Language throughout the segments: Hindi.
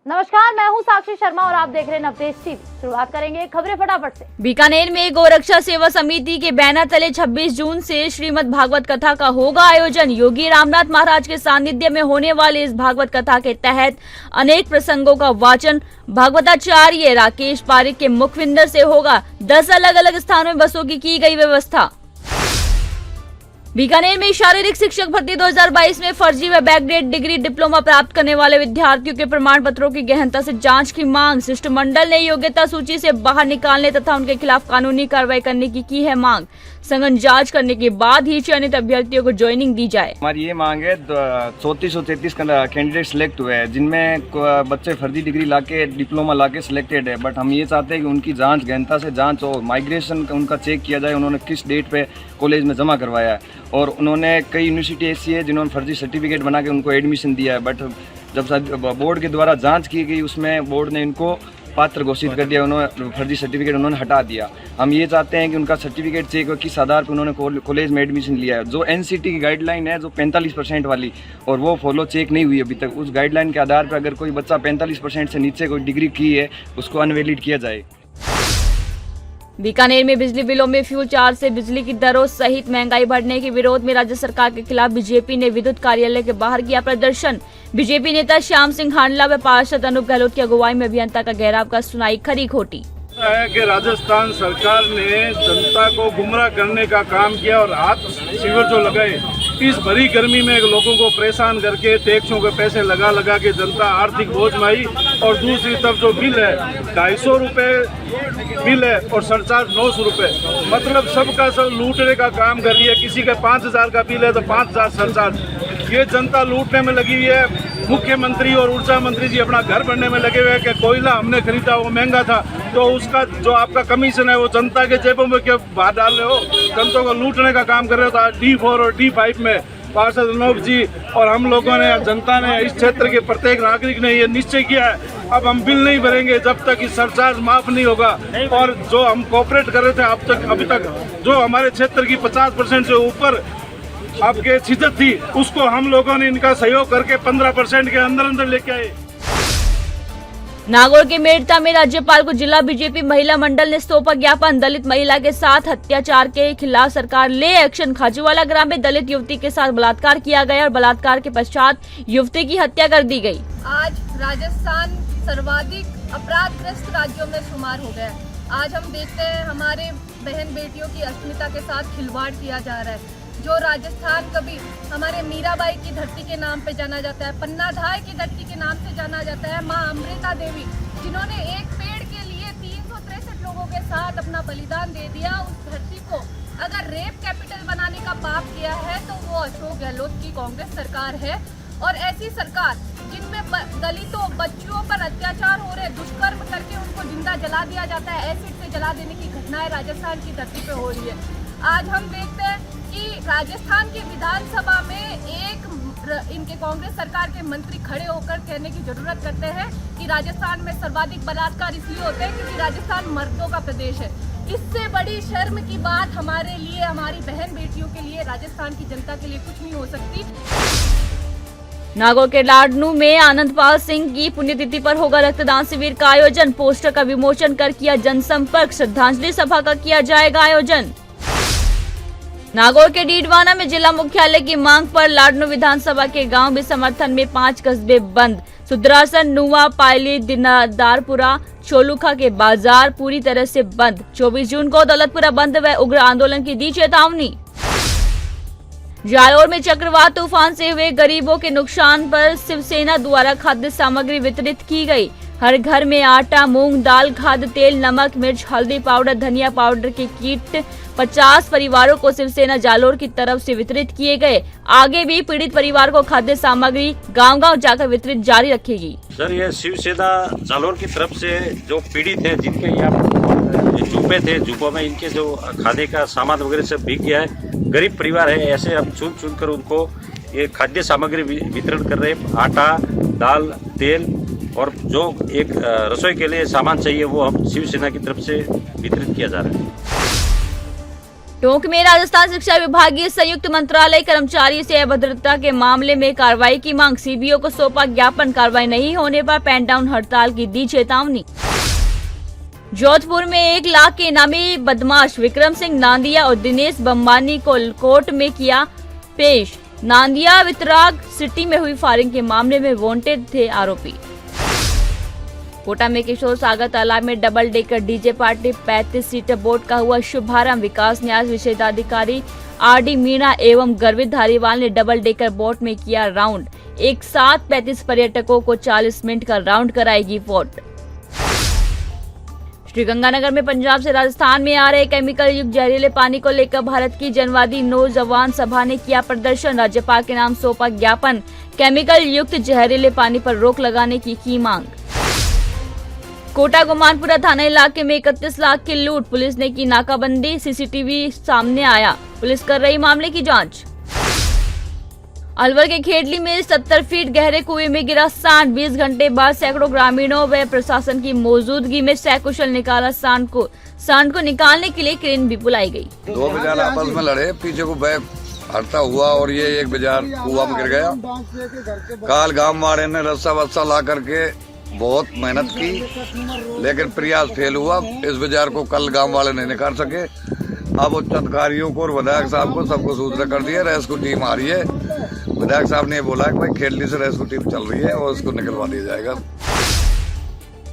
नमस्कार, मैं हूं साक्षी शर्मा और आप देख रहे हैं नवतेज टीवी। शुरुआत करेंगे खबरें फटाफट से। बीकानेर में गोरक्षा सेवा समिति के बैनर तले 26 जून से श्रीमद् भागवत कथा का होगा आयोजन। योगी रामनाथ महाराज के सानिध्य में होने वाले इस भागवत कथा के तहत अनेक प्रसंगों का वाचन भागवताचार्य राकेश पारिक के मुखविंदर से होगा। 10 अलग अलग स्थानों में बसों की गई व्यवस्था। बीकानेर में शारीरिक शिक्षक भर्ती 2022 में फर्जी व बैकडेट डिग्री डिप्लोमा प्राप्त करने वाले विद्यार्थियों के प्रमाण पत्रों की गहनता से जांच की मांग। शिष्टमंडल ने योग्यता सूची से बाहर निकालने तथा उनके खिलाफ कानूनी कार्रवाई करने की है मांग। सघन जांच करने के बाद ही चयनित अभ्यर्थियों को ज्वाइनिंग दी जाए। हमारी ये मांग है 3433 कैंडिडेट सिलेक्ट हुए हैं, जिनमें बच्चे फर्जी डिग्री लाके डिप्लोमा लाके सिलेक्टेड है। बट हम ये चाहते हैं कि उनकी जांच गहनता से जांच हो, माइग्रेशन उनका चेक किया जाए, उन्होंने किस डेट पे कॉलेज में जमा करवाया है। और उन्होंने कई यूनिवर्सिटी ऐसी है जिन्होंने फर्जी सर्टिफिकेट बना के उनको एडमिशन दिया है। बट जब बोर्ड के द्वारा जाँच की गई उसमें बोर्ड ने इनको पात्र घोषित कर दिया, उन्होंने फर्जी सर्टिफिकेट उन्होंने हटा दिया। हम ये चाहते हैं कि उनका सर्टिफिकेट चेक हो, किस आधार पर उन्होंने कॉलेज में एडमिशन लिया है। जो एनसीटी की गाइडलाइन है जो 45% वाली, और वो फॉलो चेक नहीं हुई अभी तक। उस गाइडलाइन के आधार पर अगर कोई बच्चा 45% से नीचे कोई डिग्री की है उसको अनवैलिड किया जाए। बीकानेर में बिजली बिलों में फ्यूल चार्ज से बिजली की दरों सहित महंगाई बढ़ने के विरोध में राज्य सरकार के खिलाफ बीजेपी ने विद्युत कार्यालय के बाहर किया प्रदर्शन। बीजेपी नेता श्याम सिंह हांडला व पार्षद अनूप गहलोत की अगुवाई में अभियंता का घेराव कर सुनाई खरी खोटी। है कि राजस्थान सरकार ने जनता को गुमराह करने का काम किया और हाथ शिविर जो लगाए, इस भरी गर्मी में लोगों को परेशान करके टैक्सों के पैसे लगा के जनता आर्थिक बोझ में आई। और दूसरी तरफ जो बिल है 250 रुपये बिल है और सरचार्ज 900 रुपये, मतलब सबका सब लूटने का काम कर रही है। किसी का 5000 का बिल है तो 5000 सरचार्ज। ये जनता लूटने में लगी हुई है। मुख्यमंत्री और ऊर्जा मंत्री जी अपना घर बनने में लगे हुए हैं कि कोयला हमने खरीदा वो महंगा था, तो उसका जो आपका कमीशन है वो जनता के जेबों में क्यों बाहर डाल रहे हो, जनता को लूटने का काम कर रहे हो। तो D4 और D5 में पार्षद अनूप जी और हम लोगों ने, जनता ने, इस क्षेत्र के प्रत्येक नागरिक ने ये निश्चय किया है अब हम बिल नहीं भरेंगे जब तक इस सरचार्ज माफ नहीं होगा। और जो हम कोऑपरेट कर रहे थे अभी तक जो हमारे क्षेत्र की 50% से ऊपर आपके शिद्दत थी, उसको हम लोगों ने इनका सहयोग करके 15% के अंदर लेके आए। नागौर के मेड़ता में राज्यपाल को जिला बीजेपी महिला मंडल ने सौंपा ज्ञापन। दलित महिला के साथ अत्याचार के खिलाफ सरकार ले एक्शन। खाजूवाला ग्राम में दलित युवती के साथ बलात्कार किया गया और बलात्कार के पश्चात युवती की हत्या कर दी गई। आज राजस्थान सर्वाधिक अपराधग्रस्त राज्यों में शुमार हो गया। आज हम देखते हैं हमारे बहन बेटियों की अस्मिता के साथ खिलवाड़ किया जा रहा है। जो राजस्थान कभी हमारे मीराबाई की धरती के नाम पे जाना जाता है, पन्नाधाय की धरती के नाम से जाना जाता है, माँ अमृता देवी जिन्होंने एक पेड़ के लिए 363 लोगों के साथ अपना बलिदान दे दिया, उस धरती को अगर रेप कैपिटल बनाने का पाप किया है तो वो अशोक गहलोत की कांग्रेस सरकार है। और ऐसी सरकार जिनमें दलितों बच्चियों पर अत्याचार हो रहे, दुष्कर्म करके उनको जिंदा जला दिया जाता है, एसिड से जला देने की घटनाएं राजस्थान की धरती पे हो रही है। आज हम देखते हैं कि राजस्थान की विधानसभा में इनके कांग्रेस सरकार के मंत्री खड़े होकर कहने की जरूरत करते हैं कि राजस्थान में सर्वाधिक बलात्कार इसलिए होते हैं क्योंकि राजस्थान मर्दों का प्रदेश है। इससे बड़ी शर्म की बात हमारे लिए, हमारी बहन बेटियों के लिए, राजस्थान की जनता के लिए कुछ नहीं हो सकती। नागौर के लाडनू में आनंदपाल सिंह की पुण्यतिथि पर होगा रक्तदान शिविर का आयोजन। पोस्टर का विमोचन कर किया जनसंपर्क। श्रद्धांजलि सभा का किया जाएगा आयोजन। नागौर के डीडवाना में जिला मुख्यालय की मांग पर लाडनू विधानसभा के गांव भी समर्थन में 5 कस्बे बंद। सुदरासन, नुआ, पायली, दिनादारपुरा, चोलुखा के बाजार पूरी तरह से बंद। 24 जून को दौलतपुरा बंद व उग्र आंदोलन की दी चेतावनी। जालोर में चक्रवात तूफान से हुए गरीबों के नुकसान पर शिवसेना द्वारा खाद्य सामग्री वितरित की गई। हर घर में आटा, मूंग दाल, खाद्य तेल, नमक, मिर्च, हल्दी पाउडर, धनिया पाउडर के किट 50 परिवारों को शिवसेना जालोर की तरफ से वितरित किए गए। आगे भी पीड़ित परिवार को खाद्य सामग्री गांव-गांव जाकर वितरित जारी रखेगी। सर, ये शिवसेना जालोर की तरफ से जो पीड़ित है, जिनके यहाँ झूपे थे, झूपों में इनके जो खाने का सामान वगैरह सब बिक गया है, गरीब परिवार है, ऐसे हम चुन कर उनको ये खाद्य सामग्री वितरण कर रहे हैं। आटा, दाल, तेल और जो एक रसोई के लिए सामान चाहिए वो हम शिवसेना की तरफ से वितरित किया जा रहा है। टोंक में राजस्थान शिक्षा विभागीय संयुक्त मंत्रालय कर्मचारी से अभद्रता के मामले में कार्रवाई की मांग, सीबीओ को सौंपा ज्ञापन, कार्रवाई नहीं होने पर पेन डाउन हड़ताल की दी चेतावनी। जोधपुर में 1 लाख के इनामी बदमाश विक्रम सिंह नांदिया और दिनेश बम्बानी को कोर्ट में किया पेश। नांदिया वितराग सिटी में हुई फायरिंग के मामले में वांटेड थे आरोपी। कोटा में किशोर सागर तालाब में double decker DJ party 35 seater boat का हुआ शुभारंभ। विकास न्यास विशेषाधिकारी आरडी मीणा एवं गर्वित धारीवाल ने डबल डेकर बोट में किया राउंड। एक साथ 35 पर्यटकों को 40 मिनट का राउंड कराएगी बोट। श्रीगंगानगर में पंजाब से राजस्थान में आ रहे केमिकल युक्त जहरीले पानी को लेकर भारत की जनवादी नौजवान सभा ने किया प्रदर्शन। राज्यपाल के नाम सौंपा ज्ञापन, केमिकल युक्त जहरीले पानी पर रोक लगाने की मांग। कोटा गुमानपुरा थाना इलाके में 31 लाख की लूट, पुलिस ने की नाकाबंदी, सीसीटीवी सामने आया, पुलिस कर रही मामले की जांच। अलवर के खेडली में 70 फीट गहरे कुएं में गिरा सांड, 20 घंटे बाद सैकड़ों ग्रामीणों व प्रशासन की मौजूदगी में सकुशल निकाला सांड को निकालने के लिए क्रेन भी बुलाई गई। 2 बाजार आपस में लड़े, पीछे को बैग हटता हुआ और ये 1 बाजार कुआं में गिर गया। काल गांव वाले ने रस्सा वस्सा ला करके बहुत मेहनत की, लेकिन प्रयास फेल हुआ। इस बाजार को कल गांव वाले नहीं निकाल सके। अब उच्च अधिकारियों को और विधायक साहब को सबको सूचना कर दिया, रेस्क्यू टीम आ रही है। विधायक साहब ने बोला कि भाई खेडली से रेस्क्यू टीम चल रही है और उसको निकलवा दिया जाएगा।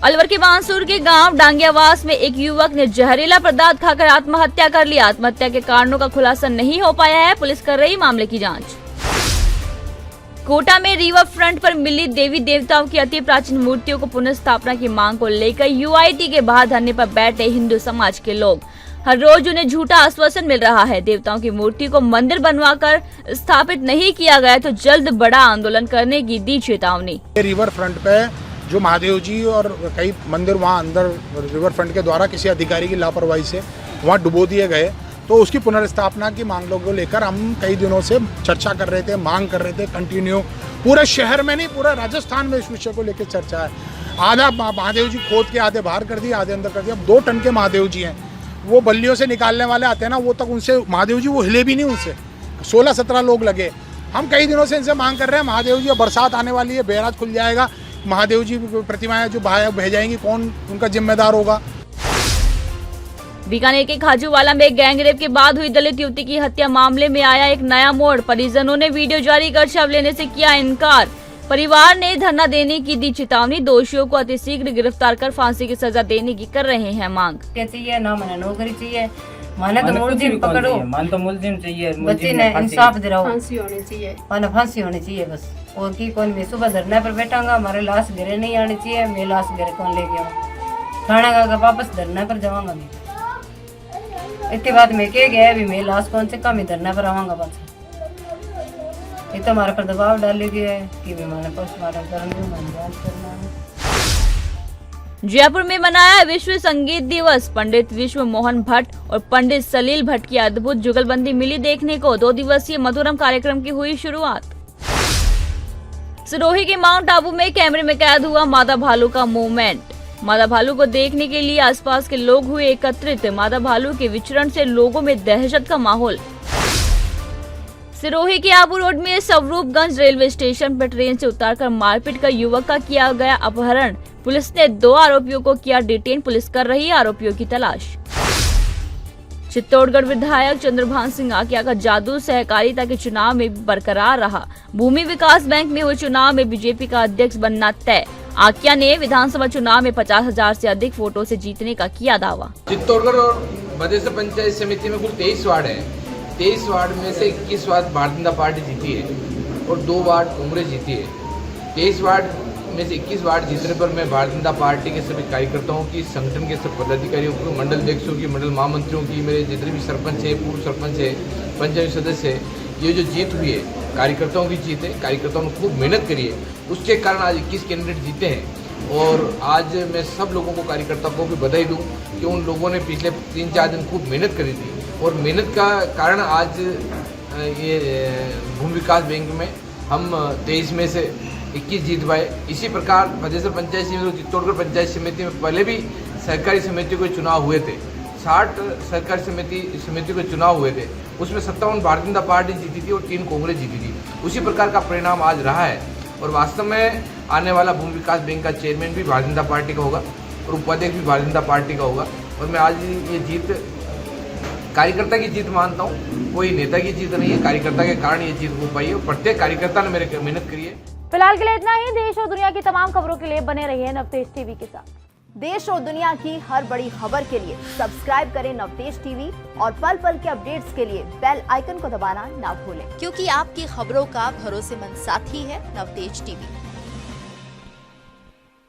अलवर के बांसुर के गांव डांगियावास में एक युवक ने जहरीला पदार्थ खाकर आत्महत्या कर लिया। आत्महत्या के कारणों का खुलासा नहीं हो पाया है, पुलिस कर रही मामले की जांच। कोटा में रिवर फ्रंट पर मिली देवी देवताओं की अति प्राचीन मूर्तियों को पुनर्स्थापना की मांग को लेकर यूआईटी के बाहर धरने पर बैठे हिंदू समाज के लोग। हर रोज उन्हें झूठा आश्वासन मिल रहा है। देवताओं की मूर्ति को मंदिर बनवाकर स्थापित नहीं किया गया तो जल्द बड़ा आंदोलन करने की दी चेतावनी। रिवर फ्रंट पे जो महादेव जी और कई मंदिर वहाँ अंदर रिवर फ्रंट के द्वारा किसी अधिकारी की लापरवाही से वहाँ डुबो दिए गए, तो उसकी पुनर्स्थापना की मांगों को लेकर हम कई दिनों से चर्चा कर रहे थे, मांग कर रहे थे कंटिन्यू। पूरे शहर में नहीं, पूरा राजस्थान में इस विषय को लेकर चर्चा है। आधा महादेव जी खोद के आधे बाहर कर दिए, आधे अंदर कर दिए। अब 2 टन के महादेव जी हैं, वो बल्लियों से निकालने वाले आते हैं ना, वो तक उनसे महादेव जी वो हिले भी नहीं, उनसे 16-17 लोग लगे। हम कई दिनों से इनसे मांग कर रहे हैं महादेव जी, बरसात आने वाली है, बैराज खुल जाएगा, महादेव जी प्रतिमाएं जो बह जाएंगी, कौन उनका जिम्मेदार होगा। बीकानेर के खाजूवाला में गैंगरेप के बाद हुई दलित युवती की हत्या मामले में आया एक नया मोड़। परिजनों ने वीडियो जारी कर शव लेने से किया इनकार। परिवार ने धरना देने की दी चेतावनी। दोषियों को अतिशीघ्र गिरफ्तार कर फांसी की सजा देने की कर रहे हैं मांग। चाहिए ना, मैंने नौकरी चाहिए, माने तो मुलजिम पकड़ो, मान तो मुलजिम चाहिए, बच्चे ने इंसाफ दिलाओ, फांसी होनी चाहिए, माने फांसी होनी चाहिए बस। और की कौन, मैं सुबह धरने पर बैठांगा, हमारे लाश घरे नहीं आनी चाहिए, मैं लाश घरे कौन ले गया, थाना का वापस धरने पर जाऊंगा मैं। इतनी बात मैं कह गया अभी मैं लाश कौन से कम ही धरने पर आऊंगा बस। ये तो हमारे पर दबाव डाली गया है कि मैंने पोस्टमार्टम करूंगी, मैंने जांच करना है। जयपुर में मनाया विश्व संगीत दिवस। पंडित विश्व मोहन भट्ट और पंडित सलील भट्ट की अद्भुत जुगलबंदी मिली देखने को। 2 दिवसीय मधुरम कार्यक्रम की हुई शुरुआत। सिरोही के माउंट आबू में कैमरे में कैद हुआ मादा भालू का मूवमेंट। मादा भालू को देखने के लिए आसपास के लोग हुए एकत्रित। मादा भालू के विचरण से लोगों में दहशत का माहौल। सिरोही के आबू रोड में स्वरूपगंज रेलवे स्टेशन पर ट्रेन से उतारकर मारपीट कर युवक का किया गया अपहरण। पुलिस ने 2 आरोपियों को किया डिटेन। पुलिस कर रही आरोपियों की तलाश। चित्तौड़गढ़ विधायक चंद्रभान सिंह आकिया का जादू सहकारिता के चुनाव में बरकरार रहा। भूमि विकास बैंक में हुए चुनाव में बीजेपी का अध्यक्ष बनना तय। आकिया ने विधानसभा चुनाव में 50,000 से अधिक वोटों से जीतने का किया दावा। चित्तौड़गढ़ और बदेसर पंचायत समिति में कुल 23 वार्ड है। 23 वार्ड में से 21 वार्ड भारतीय जनता पार्टी जीती है और 2 वार्ड कांग्रेस जीती है। 23 वार्ड में से 21 वार्ड जीतने पर मैं भारतीय जनता पार्टी के सभी कार्यकर्ताओं की, संगठन के सब पदाधिकारियों की, मंडल अध्यक्षों की, मंडल महामंत्रियों की, मेरे जितने भी सरपंच है, पूर्व सरपंच है, पंचायत सदस्य है, ये जो जीत हुई है कार्यकर्ताओं की जीत है। कार्यकर्ताओं ने खूब मेहनत करी है, उसके कारण आज 21 कैंडिडेट जीते हैं। और आज मैं सब लोगों को, कार्यकर्ताओं को भी बधाई दूं कि उन लोगों ने पिछले 3-4 दिन खूब मेहनत करी थी और मेहनत का कारण आज ये भूमि विकास बैंक में हम 23 में से 21 जीत पाए। इसी प्रकार बदेसर पंचायत समिति और चित्तौड़गढ़ पंचायत समिति में पहले भी सहकारी समिति के चुनाव हुए थे। 60 सहकारी समिति के चुनाव हुए थे, उसमें 57 भारतीय जनता पार्टी जीती थी और 3 कांग्रेस जीती थी। उसी प्रकार का परिणाम आज रहा है और वास्तव में आने वाला भूमि विकास बैंक का चेयरमैन भी भारतीय जनता पार्टी का होगा और उपाध्यक्ष भी भारतीय जनता पार्टी का होगा। और मैं आज ये जीत कार्यकर्ता की जीत मानता हूँ, कोई नेता की जीत नहीं है। कार्यकर्ता के कारण ये जीत हो पाई है और प्रत्येक कार्यकर्ता ने मेरे मेहनत करी है। फिलहाल के लिए इतना ही। देश और दुनिया की तमाम खबरों के लिए बने रहिए नवतेज टीवी के साथ। देश और दुनिया की हर बड़ी खबर के लिए सब्सक्राइब करें नवतेज टीवी और पल पल के अपडेट्स के लिए बेल आइकन को दबाना ना भूलें, क्योंकि आपकी खबरों का भरोसेमंद साथी है नवतेज टीवी।